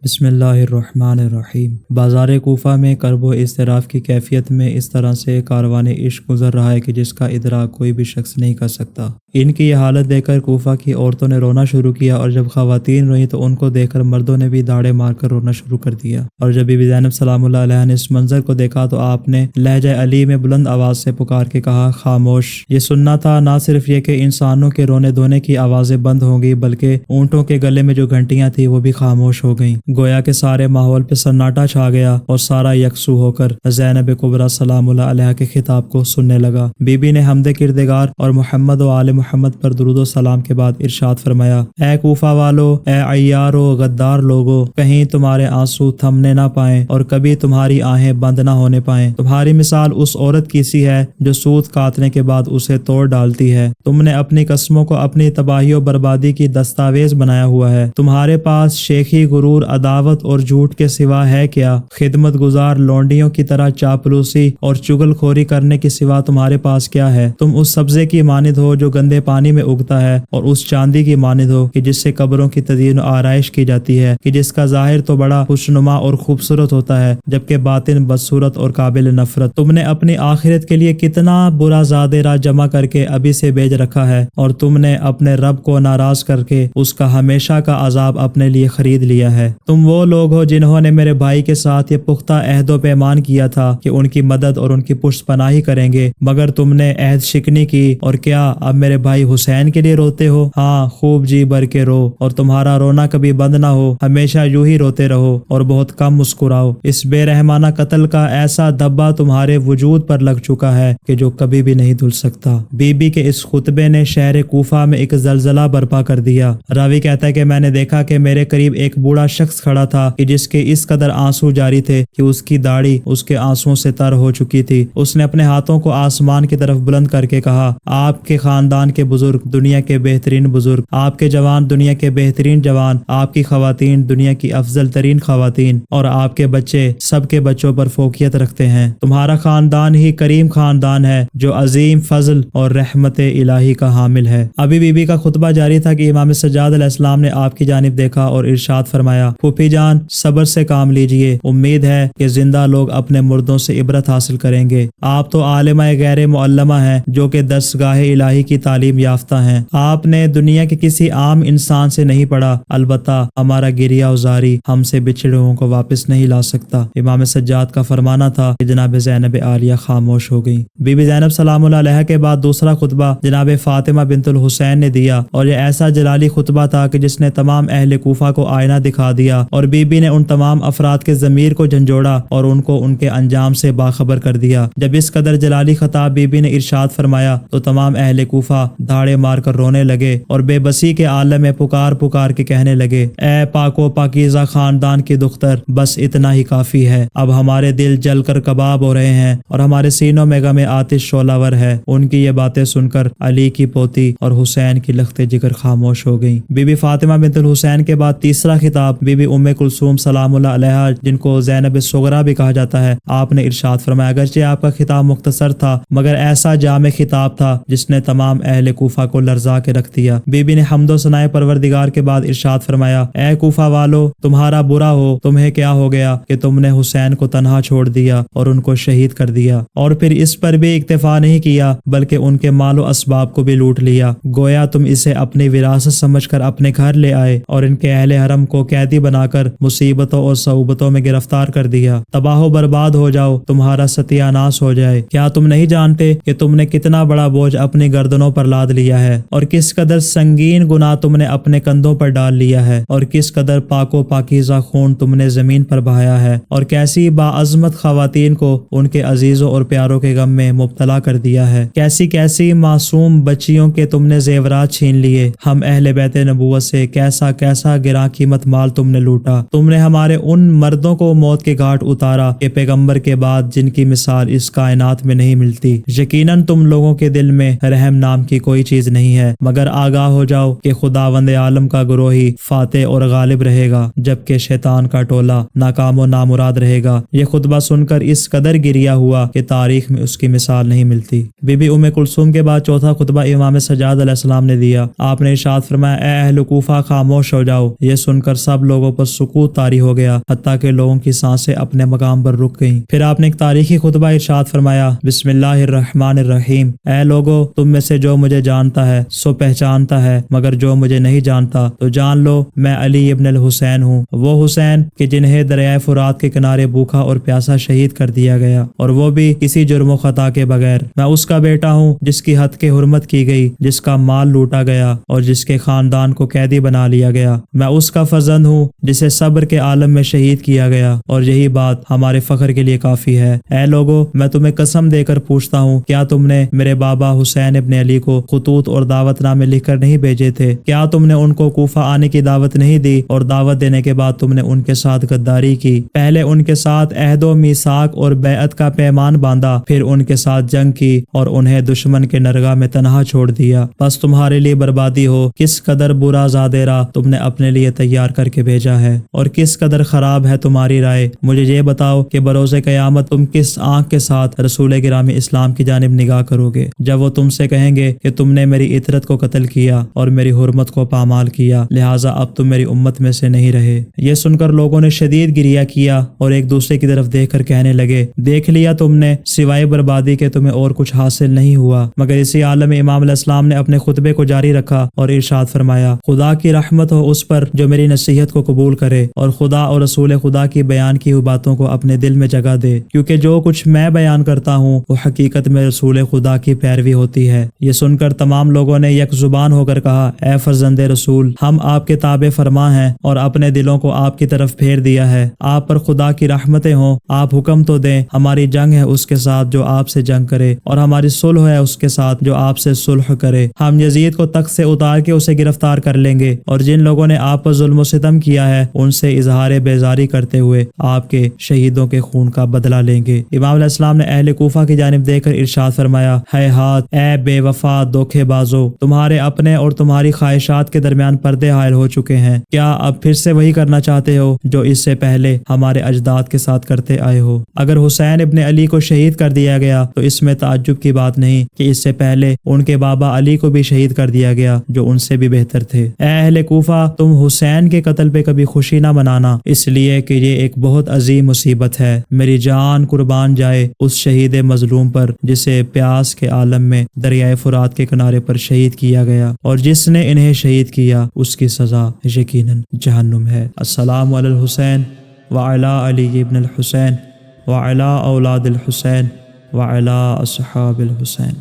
بسم اللہ الرحمن الرحیم۔ بازار کوفہ میں کرب و اضطراب کی کیفیت میں اس طرح سے کاروان عشق گزر رہا ہے کہ جس کا ادراک کوئی بھی شخص نہیں کر سکتا۔ ان کی یہ حالت دیکھ کر کوفہ کی عورتوں نے رونا شروع کیا، اور جب خواتین روئیں تو ان کو دیکھ کر مردوں نے بھی داڑے مار کر رونا شروع کر دیا۔ اور جب بی بی زینب سلام اللہ علیہا نے اس منظر کو دیکھا تو آپ نے لہجہ علی میں بلند آواز سے پکار کے کہا، خاموش۔ یہ سننا تھا نہ صرف یہ کہ انسانوں کے رونے دھونے کی آوازیں بند ہوں گی، بلکہ اونٹوں کے گلے میں جو گھنٹیاں تھیں وہ بھی خاموش ہو گئیں۔ گویا کہ سارے ماحول پہ سناٹا چھا گیا، اور سارا یکسو ہو کر زینب کبریٰ سلام اللہ علیہا کے خطاب کو سننے لگا۔ بی بی نے حمد کردگار اور محمد و آل محمد پر درود و سلام کے بعد ارشاد فرمایا، اے کوفہ والو، اے عیارو غدار لوگو، کہیں تمہارے آنسو تھمنے نہ پائیں اور کبھی تمہاری آہیں بند نہ ہونے پائیں۔ تمہاری مثال اس عورت کی سی ہے جو سوت کاٹنے کے بعد اسے توڑ ڈالتی ہے۔ تم نے اپنی قسموں کو اپنی تباہی و بربادی کی دستاویز بنایا ہوا ہے۔ تمہارے پاس شیخی، غرور، عداوت اور جھوٹ کے سوا ہے کیا؟ خدمت گزار لونڈیوں کی طرح چاپلوسی اور چغل خوری کرنے کے سوا تمہارے پاس کیا ہے؟ تم اس سبزے کی مانند ہو جو گندے پانی میں اگتا ہے، اور اس چاندی کی مانند ہو کہ جس سے قبروں کی تزئین و آرائش کی جاتی ہے، کہ جس کا ظاہر تو بڑا خوشنما اور خوبصورت ہوتا ہے جبکہ باطن بدصورت اور قابل نفرت۔ تم نے اپنی آخرت کے لیے کتنا برا زادرہ جمع کر کے ابھی سے بیچ رکھا ہے، اور تم نے اپنے رب کو ناراض کر کے اس کا ہمیشہ کا عذاب اپنے لیے خرید لیا ہے۔ تم وہ لوگ ہو جنہوں نے میرے بھائی کے ساتھ یہ پختہ عہد و پیمان کیا تھا کہ ان کی مدد اور ان کی پشت پناہی کریں گے، مگر تم نے عہد شکنی کی، اور کیا اب میرے بھائی حسین کے لیے روتے ہو؟ ہاں، خوب جی بھر کے رو، اور تمہارا رونا کبھی بند نہ ہو، ہمیشہ یوں ہی روتے رہو اور بہت کم مسکراؤ۔ اس بے رحمانہ قتل کا ایسا دھبا تمہارے وجود پر لگ چکا ہے کہ جو کبھی بھی نہیں دھل سکتا۔ بی بی کے اس خطبے نے شہر کوفہ میں ایک زلزلہ برپا کر دیا۔ راوی کہتا ہے کہ میں نے دیکھا کہ میرے قریب ایک بوڑھا شخص کھڑا تھا کہ جس کے اس قدر آنسو جاری تھے کہ اس کی داڑھی اس کے آنسوؤں سے تر ہو چکی تھی۔ اس نے اپنے ہاتھوں کو آسمان کی طرف بلند کر کے کہا، آپ کے خاندان کے بزرگ دنیا کے بہترین بزرگ، آپ کے جوان دنیا کے بہترین جوان، آپ کی خواتین دنیا کی افضل ترین خواتین، اور آپ کے بچے سب کے بچوں پر فوقیت رکھتے ہیں۔ تمہارا خاندان ہی کریم خاندان ہے جو عظیم فضل اور رحمت الہی کا حامل ہے۔ ابھی بی بی کا خطبہ جاری تھا کہ امام سجاد علیہ السلام نے آپ کی جانب دیکھا اور ارشاد فرمایا، پھوپھی جان، صبر سے کام لیجئے، امید ہے کہ زندہ لوگ اپنے مردوں سے عبرت حاصل کریں گے۔ آپ تو عالمہ غیر معلمہ ہیں جو کہ درسگاہ الہی کی تعلیم یافتہ ہیں۔ آپ نے دنیا کے کسی عام انسان سے نہیں پڑھا، البتہ ہمارا گریہ وزاری ہم سے بچھڑے ہوئوں کو واپس نہیں لا سکتا۔ امام سجاد کا فرمانا تھا کہ جناب زینب عالیہ خاموش ہو گئی۔ بی بی زینب سلام اللہ علیہا کے بعد دوسرا خطبہ جناب فاطمہ بنت الحسین نے دیا، اور یہ ایسا جلالی خطبہ تھا کہ جس نے تمام اہل کوفہ کو آئینہ دکھا دیا، اور بی بی نے ان تمام افراد کے ضمیر کو جھنجھوڑا اور ان کو ان کے انجام سے باخبر کر دیا۔ جب اس قدر جلالی خطاب بی بی نے ارشاد فرمایا تو تمام اہل کوفہ دھاڑے مار کر رونے لگے اور بے بسی کے عالم میں پکار پکار کے کہنے لگے، اے پاک و پاکیزہ خاندان کی دختر، بس اتنا ہی کافی ہے۔ اب ہمارے دل جل کر کباب ہو رہے ہیں اور ہمارے سینوں میں غم آتش شعلہ ور ہے۔ ان کی یہ باتیں سن کر علی کی پوتی اور حسین کی لخت جگر خاموش ہو گئیں۔ بی بی فاطمہ بنت الحسین کے بعد تیسرا خطاب بی بی ام کلثوم سلام اللہ علیہا، جن کو زینب صغریٰ بھی کہا جاتا ہے، آپ نے ارشاد فرمایا، اگرچہ آپ کا خطاب مختصر تھا مگر ایسا جامع خطاب تھا جس نے تمام اہل کوفہ کو لرزا کے رکھ دیا۔ بی بی نے حمد و ثنائے پروردگار کے بعد ارشاد فرمایا، اے کوفہ والو، تمہارا برا ہو، تمہیں کیا ہو گیا کہ تم نے حسین کو تنہا چھوڑ دیا اور ان کو شہید کر دیا، اور پھر اس پر بھی اکتفا نہیں کیا بلکہ ان کے مال و اسباب کو بھی لوٹ لیا۔ گویا تم اسے اپنی وراثت سمجھ کر اپنے گھر لے آئے اور ان کے اہل حرم کو قیدی بنا کر مصیبتوں اور صعوبتوں میں گرفتار کر دیا۔ تباہ و برباد ہو جاؤ، تمہارا ستیہ ناش ہو جائے۔ کیا تم نہیں جانتے کہ تم نے کتنا بڑا بوجھ اپنی گردنوں پر لاد لیا ہے، اور کس قدر سنگین گناہ تم نے اپنے کندھوں پر ڈال لیا ہے، اور کس قدر پاک و پاکیزہ خون تم نے زمین پر بہایا ہے، اور کیسی باعظمت خواتین کو ان کے عزیزوں اور پیاروں کے غم میں مبتلا کر دیا ہے، کیسی کیسی معصوم بچیوں کے تم نے زیورات چھین لیے۔ ہم اہل بیت نبوت سے کیسا کیسا گراں قیمت مال تم نے لوٹا۔ تم نے ہمارے ان مردوں کو موت کے گھاٹ اتارا کہ پیغمبر کے بعد جن کی مثال اس کائنات میں نہیں ملتی۔ یقیناً تم لوگوں کے دل میں رحم نام کی کوئی چیز نہیں ہے، مگر آگاہ ہو جاؤ کہ خداوند عالم کا گروہ ہی فاتح اور غالب رہے گا، جبکہ شیطان کا ٹولہ ناکام و نامراد رہے گا۔ یہ خطبہ سن کر اس قدر گریہ ہوا کہ تاریخ میں اس کی مثال نہیں ملتی۔ بی بی ام کلثوم کے بعد چوتھا خطبہ امام سجاد علیہ السلام نے دیا۔ آپ نے ارشاد فرمایا، اے اہل کوفہ خاموش ہو جاؤ۔ یہ سن کر سب لوگوں پر سکوت طاری ہو گیا، حتیٰ کہ لوگوں کی سانسیں اپنے مقام پر رک گئیں۔ پھر آپ نے ایک تاریخی خطبہ ارشاد فرمایا، بسم اللہ الرحمن الرحیم، اے لوگو، تم میں سے جو مجھے جانتا ہے سو پہچانتا ہے، مگر جو مجھے نہیں جانتا تو جان لو میں علی ابن الحسین ہوں، وہ حسین کہ جنہیں دریائے فرات کے کنارے بھوکا اور پیاسا شہید کر دیا گیا، اور وہ بھی کسی جرم و خطا کے بغیر۔ میں اس کا بیٹا ہوں جس کی حد کے حرمت کی گئی، جس کا مال لوٹا گیا اور جس کے خاندان کو قیدی بنا لیا گیا۔ میں اس کا فرزند ہوں جسے صبر کے عالم میں شہید کیا گیا، اور یہی بات ہمارے فخر کے لیے کافی ہے۔ اے لوگو، میں تمہیں قسم دے کر پوچھتا ہوں، کیا تم نے میرے بابا حسین ابن علی کو خطوط اور دعوت نامے لکھ کر نہیں بھیجے تھے؟ کیا تم نے ان کو کوفہ آنے کی دعوت نہیں دی، اور دعوت دینے کے بعد تم نے ان کے ساتھ غداری کی؟ پہلے ان کے ساتھ عہد و میثاق اور بیعت کا پیمان باندھا، پھر ان کے ساتھ جنگ کی اور انہیں دشمن کے نرگاہ میں تنہا چھوڑ دیا۔ بس تمہارے لیے بربادی ہو، کس قدر برا زادیرہ تم نے اپنے لیے تیار کر کے بھیجا ہے، اور کس قدر خراب ہے تمہاری رائے۔ مجھے یہ بتاؤ کہ بروز قیامت تم کس آنکھ کے ساتھ رسول گرامی اسلام کی جانب نگاہ کرو گے، جب وہ تم سے کہیں گے کہ تم نے میری عطرت کو قتل کیا اور میری حرمت کو پامال کیا، لہٰذا اب تم میری امت میں سے نہیں رہے۔ یہ سن کر لوگوں نے شدید گریہ کیا اور ایک دوسرے کی طرف دیکھ کر کہنے لگے، دیکھ لیا تم نے، سوائے بربادی کے تمہیں اور کچھ حاصل نہیں ہوا۔ مگر اسی عالم میں امام علیہ السلام نے اپنے خطبے کو جاری رکھا اور ارشاد فرمایا، خدا کی رحمت ہو اس پر جو میری نصیحت کو قبول کرے اور خدا اور رسول خدا کی بیان کی ہوئی باتوں کو اپنے دل میں جگہ دے، کیونکہ جو کچھ میں بیان کرتا ہوں وہ حقیقت میں رسول خدا کی پیروی ہوتی ہے۔ یہ سن کر تمام لوگوں نے یک زبان ہو کر کہا، اے فرزند رسول، ہم آپ کے تابع فرما ہیں اور اپنے دلوں کو آپ کی طرف پھیر دیا ہے۔ آپ پر خدا کی رحمتیں ہوں، آپ حکم تو دیں، ہماری جنگ ہے اس کے ساتھ جو آپ سے جنگ کرے، اور ہماری صلح ہے اس کے ساتھ جو آپ سے صلح کرے۔ ہم یزید کو تخت سے اتار کے اسے گرفتار کر لیں گے، اور جن لوگوں نے آپ پر ظلم و ستم کیا ہے ان سے اظہار بیزاری کرتے ہوئے آپ کے شہیدوں کے خون کا بدلہ لیں گے۔ امام علیہ السلام نے اہل کوفہ کی جانب دیکھ کر ارشاد فرمایا، ہے ہاتھ، اے بے وفا دھوکے بازو، تمہارے اپنے اور تمہاری خواہشات کے درمیان پردے حائل ہو چکے ہیں۔ کیا اب پھر سے وہی کرنا چاہتے ہو جو اس سے پہلے ہمارے اجداد کے ساتھ کرتے آئے ہو؟ اگر حسین ابن علی کو شہید کر دیا گیا تو اس میں تعجب کی بات نہیں کہ اس سے پہلے ان کے بابا علی کو بھی شہید کر دیا گیا جو ان سے بھی بہتر تھے۔ اے اہل کوفہ، تم حسین کے قتل پہ کبھی خوشی نہ منانا، اس لیے کہ یہ ایک بہت عظیم مصیبت ہے۔ میری جان قربان جائے اس شہید مظلوم پر جسے پیاس کے عالم میں دریائے فرات کے کنارے پر شہید کیا گیا، اور جس نے انہیں شہید کیا اس کی سزا یقیناً جہنم ہے۔ السلام علی الحسین وعلی علی ابن الحسین وعلی اولاد الحسین وعلی اصحاب الحسین۔